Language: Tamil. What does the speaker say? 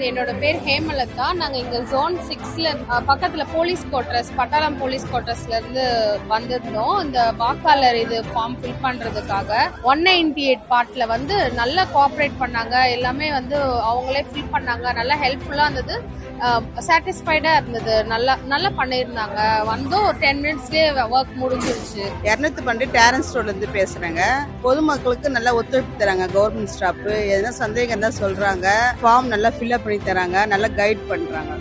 என்னோட பேர் ஹேமலதா. நாங்க இங்க ஜோன் 6ல பக்கத்துல போலீஸ் குவார்டர்ஸ், பட்டாளம் போலீஸ் குவார்டர்ஸ்ல இருந்து வந்திருந்தோம். இந்த வாக்காளர் இது ஃபார்ம் ஃபில் பண்றதுக்காக 198 பார்ட்ல வந்து நல்லா கோஆபரேட் பண்ணாங்க. எல்லாமே வந்து அவங்களே ஃபில் பண்ணாங்க. நல்லா ஹெல்ப்ஃபுல்லா இருந்தது. சாட்டிஸ்ஃபைடா இருந்தது. நல்லா பண்ணியிருந்தாங்க. வந்தோம் ஒரு 10 மினிட்ஸ்லயே ஒர்க் முடிஞ்சிருச்சு. 212 டேரன்ஸ் ரோட்ல இருந்து பேசுறேங்க. பொதுமக்களுக்கு நல்லா ஒத்துழைப்பு தராங்க. கவர்மெண்ட் ஸ்டாஃப் எதனா சந்தேகம் தான் சொல்றாங்க. ஃபார்ம் நல்லா ஃபில்அப் பண்ணி தராங்க. நல்லா கைட் பண்றாங்க.